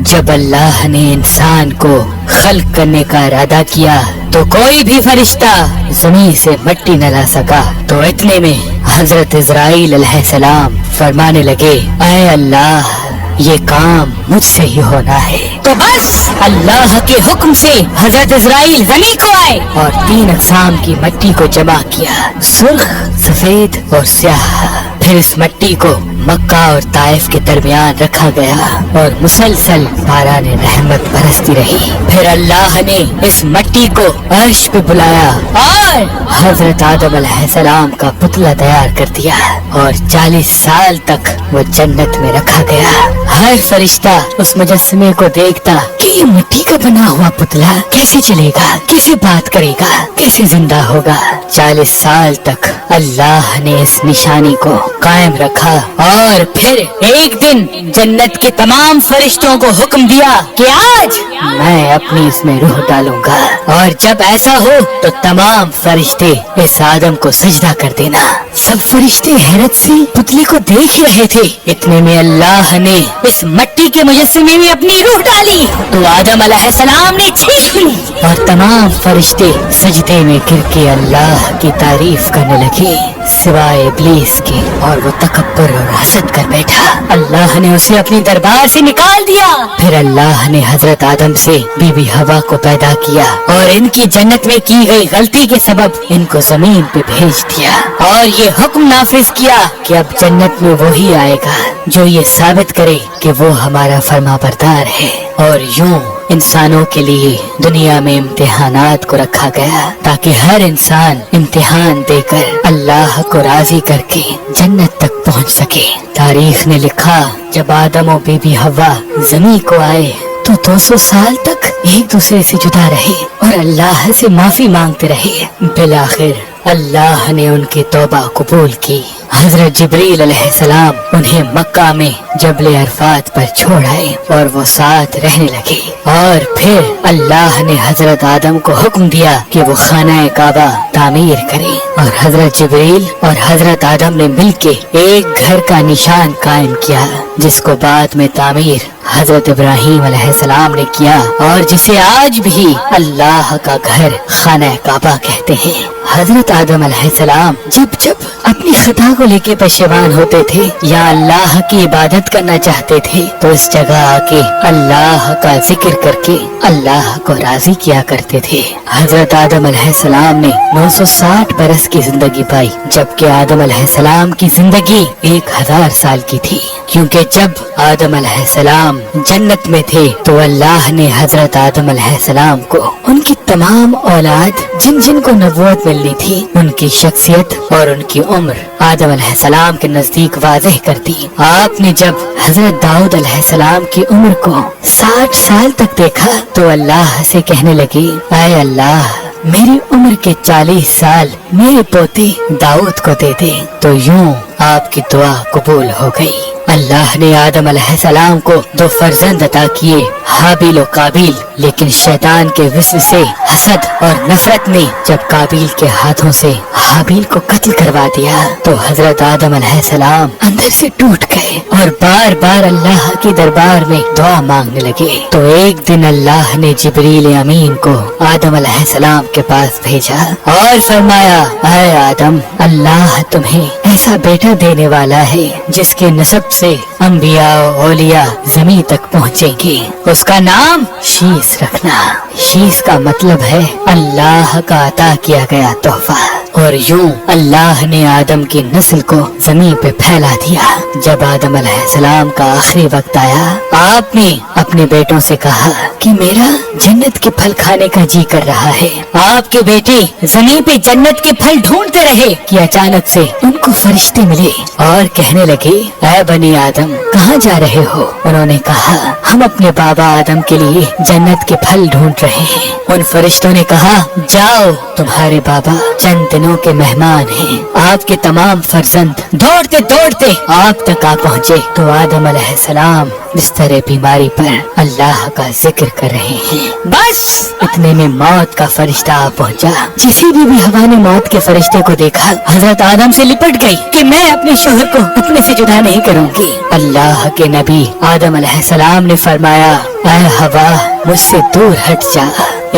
जब अल्लाह ने इंसान को खल्क करने का इरादा किया तो कोई भी फरिश्ता जमीन से मिट्टी न ला सका। तो इतने में हजरत इजराइल अलैहिस्सलाम फरमाने लगे, ऐ अल्लाह, ये काम मुझसे ही होना है। तो बस अल्लाह के हुक्म से हजरत इजराइल जमीन को आए और 3 अक़साम की मिट्टी को जमा किया, सुर्ख, सफेद और स्याह। फिर इस मिट्टी को मक्का और ताइफ के दरमियान रखा गया और मुसलसल बारान रहमत बरसती रही। फिर अल्लाह ने इस मिट्टी को अर्श पे बुलाया और हजरत आदम अलैहिस्सलाम का पुतला तैयार कर दिया और 40 साल तक वो जन्नत में रखा गया। हर फरिश्ता उस मुजस्समे को देखता कि ये मिट्टी का बना हुआ पुतला कैसे चलेगा, कैसे बात करेगा, कैसे जिंदा होगा। 40 साल तक अल्लाह ने इस निशानी को कायम रखा और फिर एक दिन जन्नत के तमाम फरिश्तों को हुक्म दिया कि आज मैं अपनी इसमें रूह डालूंगा और जब ऐसा हो तो तमाम फरिश्ते इस आदम को सजदा कर देना। सब फरिश्ते हैरत से पुतले को देख ही रहे थे। इतने में अल्लाह ने इस मिट्टी के मुजस्समे में अपनी रूह डाली तो आदम अलैहिस्सलाम ने चीख ली और तमाम फरिश्ते सजदे में गिर के अल्लाह की तारीफ करने लगे सिवाय इब्लीस के, और वो तकब्बुर और हसद कर बैठा। अल्लाह ने उसे अपने दरबार से निकाल दिया। फिर अल्लाह ने हजरत आदम से बीबी हवा को पैदा किया और इनकी जन्नत में की गई गलती के सबब इनको जमीन पे भेज दिया और ये हुक्म नाफिज किया कि अब जन्नत में वो ही आएगा जो ये साबित करे कि वो हमारा फरमाबरदार है। और यूं इंसानों के लिए दुनिया में इम्तिहानात को रखा गया ताकि हर इंसान इम्तिहान देकर अल्लाह को राजी करके जन्नत तक पहुंच सके। तारीख ने लिखा, जब आदम और बीबी हवा जमीन को आए तो 200 साल तक एक दूसरे से जुदा रहे और अल्लाह से माफी मांगते रहे। बिलाखिर अल्लाह ने उनकी तौबा कबूल की। हजरत जिब्रील अलैहिस्सलाम उन्हें मक्का में जबल अरफात पर छोड़ आए और वो साथ रहने लगे। और फिर अल्लाह ने हजरत आदम को हुक्म दिया कि वो खाना काबा तामीर करें और हजरत जिब्रील और हजरत आदम ने मिलके एक घर का निशान कायम किया जिसको बाद में तामीर हजरत इब्राहीम अलैहिस्सलाम ने किया और जिसे आज भी अल्लाह का घर खाना काबा कहते हैं। हजरत आदम अलैहिस्सलाम जब जब अपनी खता को लेके पशेमान होते थे या अल्लाह की इबादत करना चाहते थे तो इस जगह आके अल्लाह का जिक्र करके अल्लाह को राजी किया करते थे। हजरत आदम अलैहिस्सलाम ने 960 बरस की जिंदगी पाई जबकि आदम अलैहिस्सलाम की जिंदगी 1000 साल की थी, क्योंकि जब आदम अलैहिस्सलाम जन्नत में थे तो अल्लाह ने हजरत आदम अलैहिस्सलाम को उनकी तमाम औलाद जिन जिन को नबूवत मिलनी थी उनकी शख्सियत और उनकी उम्र आदम अलैहिस्सलाम के नजदीक वाज़ेह कर दी। आपने जब हजरत दाऊद अलैहिस्सलाम की उम्र को 60 साल तक देखा तो अल्लाह से कहने लगे, ऐ अल्लाह, मेरी उम्र के 40 साल मेरे पोते दाऊद को दे दे। तो यूं आपकी दुआ कबूल हो गई। अल्लाह ने आदम अलैहिस्सलाम को 2 फर्जंद अता किए, हाबिल और काबिल, लेकिन शैतान के विस्वसे से हसद और नफरत ने जब काबिल के हाथों से हाबिल को कत्ल करवा दिया तो हजरत आदम अलैहिस्सलाम अंदर से टूट गए और बार बार अल्लाह के दरबार में दुआ मांगने लगे। तो एक दिन अल्लाह ने जिब्रील अमीन को आदम अलैहिस्सलाम के पास भेजा और फरमाया, ऐ आदम, अल्लाह तुम्हें ऐसा बेटा देने वाला है जिसके नसब से अंबिया और औलिया जमीन तक पहुँचेंगे। उसका नाम शीस रखना। शीस का मतलब है अल्लाह का अता किया गया तोहफा। और यूं अल्लाह ने आदम की नस्ल को जमीन पे फैला दिया। जब आदम अलैहिस्सलाम का आखिरी वक्त आया, आपने अपने बेटों से कहा कि मेरा जन्नत के फल खाने का जी कर रहा है। आपके बेटे जमीन पे जन्नत के फल ढूंढते रहे कि अचानक से उनको फरिश्ते मिले और कहने लगे, ऐ बनी आदम, कहाँ जा रहे हो? उन्होंने कहा, हम अपने बाबा आदम के लिए जन्नत के फल ढूंढ रहे हैं। उन फरिश्तों ने कहा, जाओ, तुम्हारे बाबा चंद दिनों के मेहमान हैं। आपके तमाम फर्जंद दौड़ते दौड़ते आप तक आ पहुँचे तो आदम अलैहिस्सलाम बिस्तर बीमारी पर अल्लाह का जिक्र कर रहे हैं। बस इतने में मौत का फरिश्ता आ पहुँचा। जिसी भी हवा ने मौत के फरिश्ते को देखा हजरत आदम से लिपट गई कि मैं अपने शोहर को अपने से जुदा नहीं करूँगी। अल्लाह के नबी आदम अलैहिस्सलाम ने फरमाया, ऐ हवा मुझसे दूर हट जा,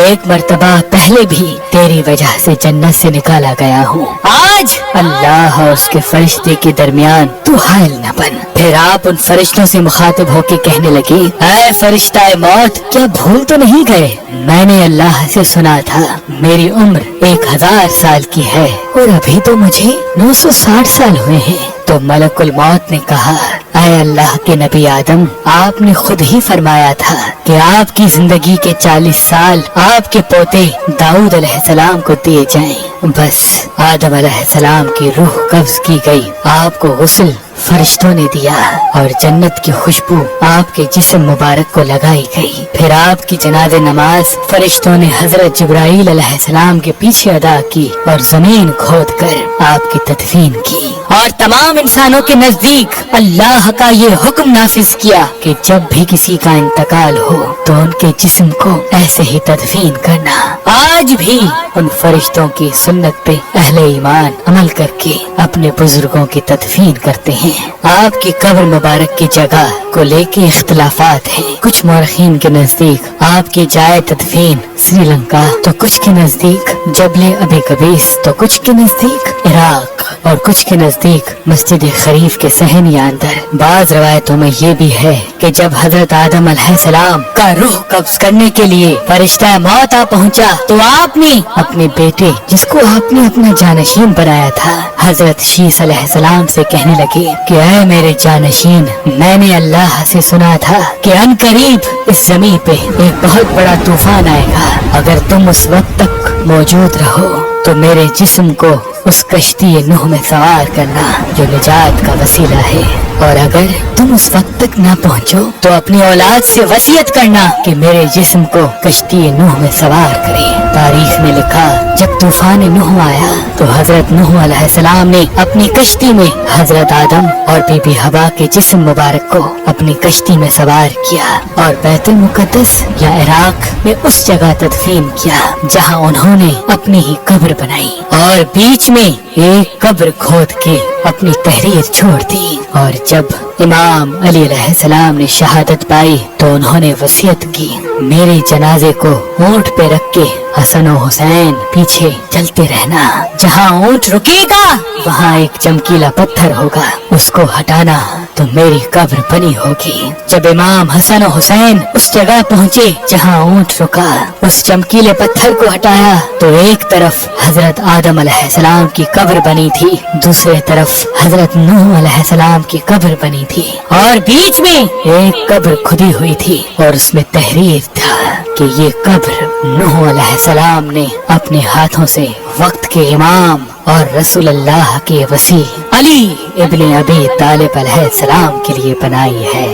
एक मर्तबा पहले भी तेरी वजह से जन्नत से निकाला गया हूँ। आज अल्लाह और उसके फरिश्ते के दरमियान तू हायल न बन। फिर आप उन फरिश्तों से मुखातिब होके कहने लगे, ऐ फरिश्ता मौत, क्या भूल तो नहीं गए? मैंने अल्लाह से सुना था मेरी उम्र 1000 साल की है और अभी तो मुझे 960 साल हुए हैं। तो मलकुल मौत ने कहा, ऐ अल्लाह के नबी आदम, आपने खुद ही फरमाया था कि आपकी जिंदगी के 40 साल आपके पोते दाऊद अलैहिस्सलाम को दिए जाएं। बस आदम अलैहिस्सलाम की रूह कब्ज की गई, आपको गुस्ल फरिश्तों ने दिया और जन्नत की खुशबू आपके जिस्म मुबारक को लगाई गई। फिर आपकी जनाज़े नमाज फरिश्तों ने हजरत जिब्राईल अलैहिस्सलाम के पीछे अदा की और जमीन खोद कर आपकी तदफीन की और तमाम इंसानों के नजदीक अल्लाह का ये हुक्म नाफिज किया कि जब भी किसी का इंतकाल हो तो उनके जिस्म को ऐसे ही तदफीन करना। आज भी उन फरिश्तों की सुन्नत पे अहले ईमान अमल करके अपने बुजुर्गों की तदफीन करते हैं। आपकी कब्र मुबारक की जगह को लेके इख्तिलाफात हैं। कुछ मौरखीन के नजदीक आपकी जाए तदफीन श्रीलंका, तो कुछ के नजदीक जबले अबी कबीस, तो कुछ के नजदीक इराक और कुछ के नजदीक मस्जिद शरीफ के सहन या अंदर। बाज रवायतों में ये भी है कि जब हजरत आदम अलैहिस्सलाम का रूह कब्ज करने के लिए फरिश्ता मौत आ पहुंचा तो आपने अपने बेटे, जिसको आपने अपना जानशीन बनाया था, हजरत शीस अलैहिस्सलाम से कहने लगे कि ऐ मेरे जानशीन, मैंने अल्लाह से सुना था कि अनकरीब इस जमीन पे एक बहुत बड़ा तूफान आएगा। अगर तुम उस वक्त तक मौजूद रहो तो मेरे जिस्म को उस कश्ती नूह में सवार करना जो निजात का वसीला है, और अगर तुम उस वक्त तक ना पहुँचो तो अपनी औलाद से वसीयत करना कि मेरे जिस्म को कश्ती नूह में सवार करे। तारीख में लिखा, जब तूफान नूह आया तो हजरत नूह अलैहिस्सलाम ने अपनी कश्ती में हजरत आदम और बीबी हवा के जिस्म मुबारक को अपनी कश्ती में सवार किया और बैतुल मुकद्दस या इराक में उस जगह तदफीन किया जहाँ उन्होंने अपनी ही कब्र बनाई और बीच में एक कब्र खोद के अपनी तहरीर छोड़ दी। और जब इमाम अली अलैहिस्सलाम ने शहादत पाई तो उन्होंने वसीयत की, मेरे जनाजे को ऊंट पे रख के हसन और हुसैन पीछे चलते रहना, जहाँ ऊंट रुकेगा वहाँ एक चमकीला पत्थर होगा, उसको हटाना तो मेरी कब्र बनी होगी। जब इमाम हसन और हुसैन उस जगह पहुँचे जहाँ ऊंट रुका, उस चमकीले पत्थर को हटाया तो एक तरफ हजरत आदम अलैहिस्सलाम की कब्र बनी थी, दूसरे तरफ हजरत नूह अलैहिस्सलाम की कब्र बनी थी और बीच में एक कब्र खुदी हुई थी और उसमें तहरीर था कि ये कब्र नूह अलैहिस्सलाम ने अपने हाथों से वक्त के इमाम और रसूल अल्लाह के वसी अली इब्ने अबी तालिब अलैहिस्सलाम के लिए बनाई है।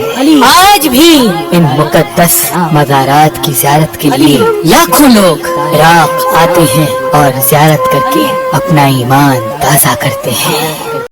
आज भी इन मुकद्दस मज़ारात की ज़ियारत के लिए लाखों लोग इराक आते हैं और ज़ियारत करके अपना ईमान ताज़ा करते हैं।